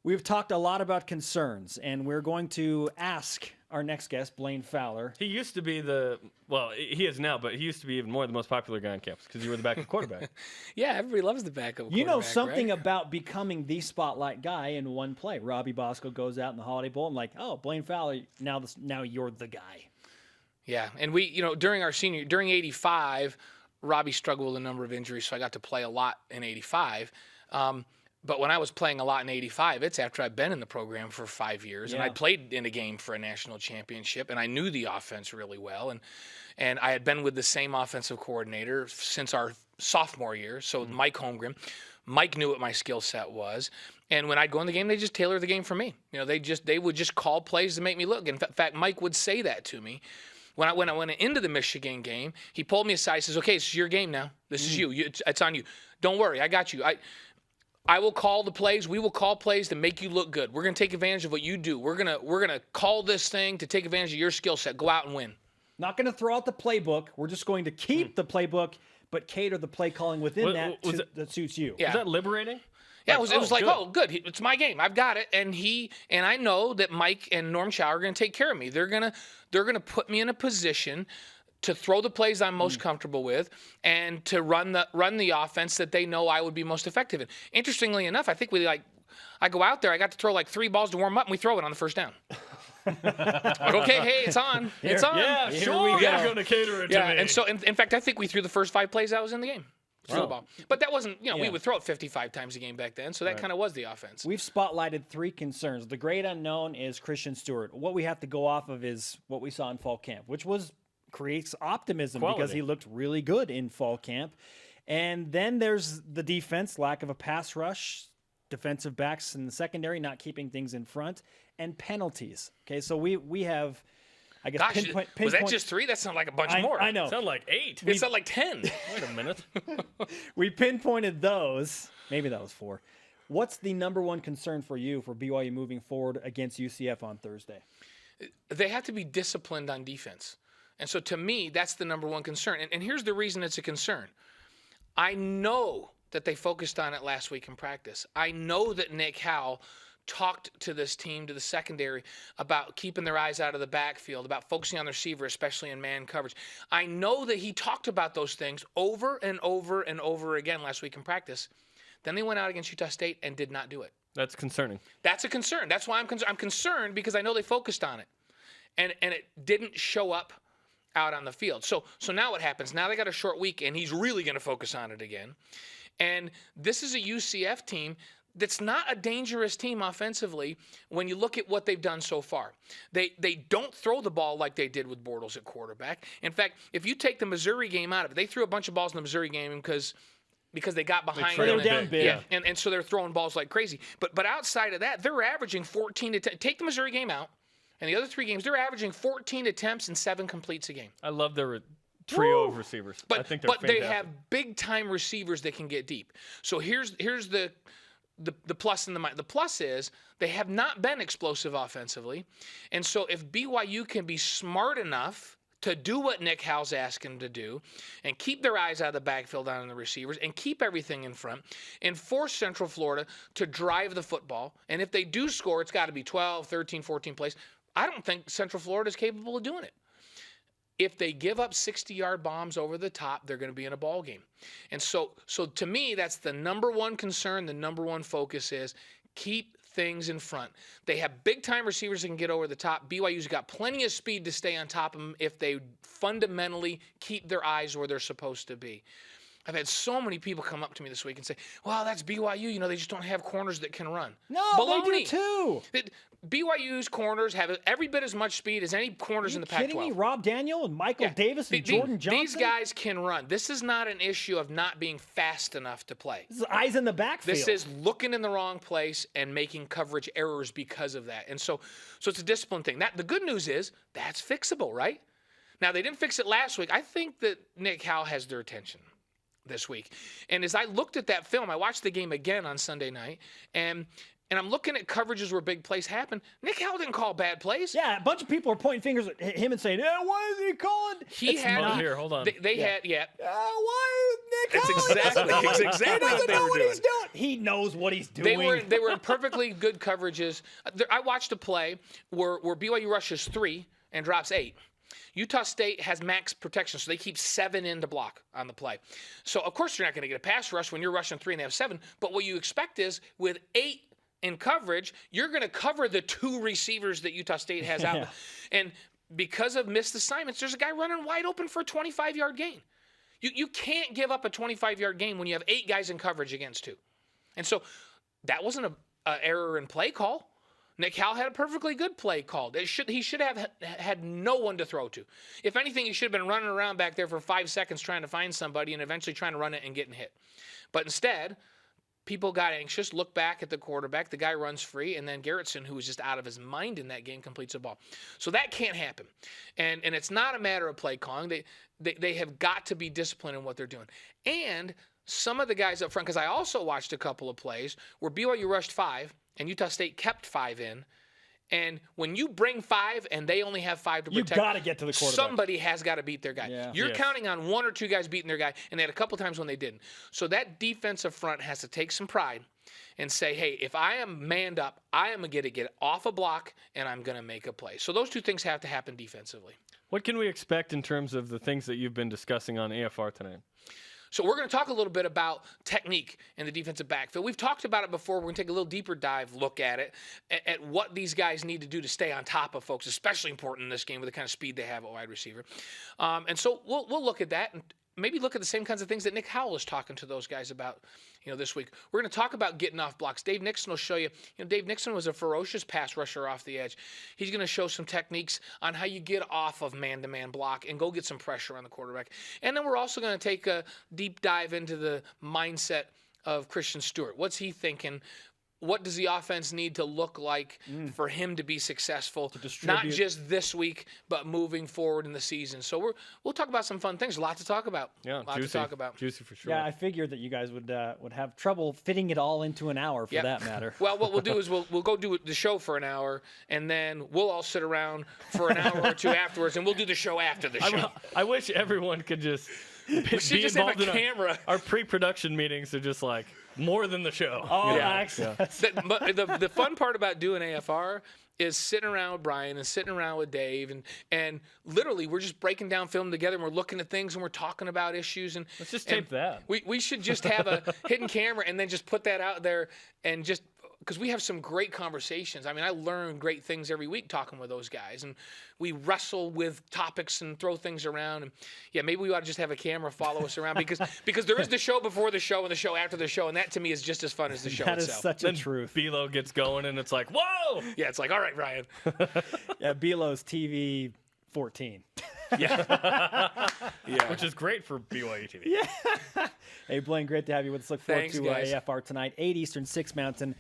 We've talked a lot about concerns, and we're going to ask our next guest, Blaine Fowler. He used to be he is now, but he used to be even more the most popular guy on campus because you were the backup quarterback. Yeah, everybody loves the backup quarterback. You know something right? about becoming the spotlight guy in one play. Robbie Bosco goes out in the Holiday Bowl and like, oh, Blaine Fowler, now you're the guy. Yeah, and we, during '85, Robbie struggled with a number of injuries, so I got to play a lot in '85. But when I was playing a lot in '85, it's after I'd been in the program for 5 years, and I played in a game for a national championship, and I knew the offense really well, and I had been with the same offensive coordinator since our sophomore year, so Mike Holmgren. Mike knew what my skill set was, and when I'd go in the game, they just tailor the game for me. They would just call plays to make me look. In fact, Mike would say that to me. When I went into the Michigan game, he pulled me aside and says, okay, this is your game now. This is you. It's on you. Don't worry. I got you. I will call the plays. We will call plays to make you look good. We're going to take advantage of what you do. We're gonna call this thing to take advantage of your skill set. Go out and win. Not going to throw out the playbook. We're just going to keep the playbook, but cater the play calling within that suits you. Yeah. Was that liberating? Yeah, it was like, good. It's my game. I've got it. And I know that Mike and Norm Chow are going to take care of me. They're gonna put me in a position to throw the plays I'm most comfortable with and to run the offense that they know I would be most effective in. Interestingly enough, I think I go out there, I got to throw like 3 balls to warm up, and we throw it on the first down. Like, okay, hey, it's on. It's on. Yeah, sure. You're going to cater it to me. And so, in fact, I think we threw the first 5 plays I was in the game. Threw the ball. But that wasn't, we would throw it 55 times a game back then, so that kind of was the offense. We've spotlighted 3 concerns. The great unknown is Christian Stewart. What we have to go off of is what we saw in fall camp, which creates optimism because he looked really good in fall camp. And then there's the defense, lack of a pass rush, defensive backs in the secondary not keeping things in front, and penalties. Okay, so we have, I guess, pinpoint. Was that just 3? That sounded like a bunch more. I know. It sounded like 8. It sounded like 10. Wait a minute. We pinpointed those. Maybe that was 4. What's the number one concern for you for BYU moving forward against UCF on Thursday? They have to be disciplined on defense. And so to me, that's the number one concern. And here's the reason it's a concern. I know that they focused on it last week in practice. I know that Nick Howell talked to this team, to the secondary, about keeping their eyes out of the backfield, about focusing on the receiver, especially in man coverage. I know that he talked about those things over and over and over again last week in practice. Then they went out against Utah State and did not do it. That's concerning. That's a concern. That's why I'm concerned. I'm concerned because I know they focused on it. And it didn't show up out on the field. So now what happens? Now they got a short week, and he's really going to focus on it again. And this is a UCF team that's not a dangerous team offensively when you look at what they've done so far. They don't throw the ball like they did with Bortles at quarterback. In fact, if you take the Missouri game out of it, they threw a bunch of balls in the Missouri game because they got behind. They were down big. Yeah, and so they're throwing balls like crazy. But outside of that, they're averaging 14 to 10. Take the Missouri game out. And the other 3 games, they're averaging 14 attempts and 7 completes a game. I love their trio of receivers. I think they're fantastic. They have big-time receivers that can get deep. So here's the plus and the minus. The plus is they have not been explosive offensively. And so if BYU can be smart enough to do what Nick Howell's asking them to do and keep their eyes out of the backfield on the receivers and keep everything in front and force Central Florida to drive the football, and if they do score, it's got to be 12, 13, 14 plays. I don't think Central Florida is capable of doing it. If they give up 60-yard bombs over the top, they're going to be in a ball game. And so to me, that's the number one concern, the number one focus is keep things in front. They have big-time receivers that can get over the top. BYU's got plenty of speed to stay on top of them if they fundamentally keep their eyes where they're supposed to be. I've had so many people come up to me this week and say, well, that's BYU. They just don't have corners that can run. No, baloney. They do too. BYU's corners have every bit as much speed as any corners in the Pac-12. Kidding me? Rob Daniel and Michael Davis and Jordan Johnson? These guys can run. This is not an issue of not being fast enough to play. This is eyes in the backfield. This is looking in the wrong place and making coverage errors because of that. And so it's a discipline thing. The good news is that's fixable, right? Now, they didn't fix it last week. I think that Nick Howell has their attention this week. And as I looked at that film, I watched the game again on Sunday night, and and I'm looking at coverages where big plays happen. Nick Howell didn't call bad plays. Yeah, a bunch of people are pointing fingers at him and saying, why is he calling? Hold on. They had. Why is Nick Howell? It's exactly He what doesn't they know were what doing. he's doing. He knows what he's doing. They were in perfectly good coverages. I watched a play where BYU rushes 3 and drops 8. Utah State has max protection, so they keep 7 in to block on the play. So, of course, you're not going to get a pass rush when you're rushing 3 and they have 7. But what you expect is with 8 in coverage, you're going to cover the 2 receivers that Utah State has out. And because of missed assignments, there's a guy running wide open for a 25-yard gain. You can't give up a 25-yard gain when you have 8 guys in coverage against 2. And so that wasn't an error in play call. Nick Howell had a perfectly good play called. He should have had no one to throw to. If anything, he should have been running around back there for 5 seconds trying to find somebody and eventually trying to run it and getting hit. But instead, people got anxious, looked back at the quarterback, the guy runs free, and then Garrettson, who was just out of his mind in that game, completes a ball. So that can't happen. And it's not a matter of play calling. They have got to be disciplined in what they're doing. And some of the guys up front, because I also watched a couple of plays where BYU rushed 5 and Utah State kept 5 in. And when you bring 5 and they only have 5 to protect, you got to get to the quarterback. Somebody has got to beat their guy. Yeah. You're counting on 1 or 2 guys beating their guy, and they had a couple times when they didn't. So that defensive front has to take some pride and say, hey, if I am manned up, I am going to get off a block, and I'm going to make a play. So those 2 things have to happen defensively. What can we expect in terms of the things that you've been discussing on AFR tonight? So we're going to talk a little bit about technique in the defensive backfield. We've talked about it before. We're going to take a little deeper dive look at it, at what these guys need to do to stay on top of folks, especially important in this game with the kind of speed they have at wide receiver. And so we'll look at that and maybe look at the same kinds of things that Nick Howell is talking to those guys about, this week. We're going to talk about getting off blocks. Dave Nixon will show you. Dave Nixon was a ferocious pass rusher off the edge. He's going to show some techniques on how you get off of man-to-man block and go get some pressure on the quarterback. And then we're also going to take a deep dive into the mindset of Christian Stewart. What's he thinking? What does the offense need to look like for him to be successful, not just this week, but moving forward in the season? So we'll talk about some fun things. A lot to talk about. Yeah, a lot to talk about. Juicy for sure. Yeah, I figured that you guys would have trouble fitting it all into an hour for that matter. Well, what we'll do is we'll go do the show for an hour, and then we'll all sit around for an hour or 2 afterwards, and we'll do the show after the show. I wish everyone could just we should just have a camera. Our pre-production meetings are just like more than the show. Oh, access. But the fun part about doing AFR is sitting around with Brian and sitting around with Dave, and literally we're just breaking down film together, and we're looking at things, and we're talking about issues. And let's just tape that. We should just have a hidden camera and then just put that out there, and just because we have some great conversations. I mean, I learn great things every week talking with those guys, and we wrestle with topics and throw things around. And yeah, maybe we ought to just have a camera follow us around because there is the show before the show and the show after the show, and that to me is just as fun as the show that itself. That is such a truth. Bilo gets going, and it's like, whoa! Yeah, it's like, all right, Ryan. Yeah, Bilo's TV 14. Yeah, which is great for BYUtv. Yeah. Hey, Blaine, great to have you with us. Look forward Thanks, to guys. AFR tonight, 8 Eastern, 6 Mountain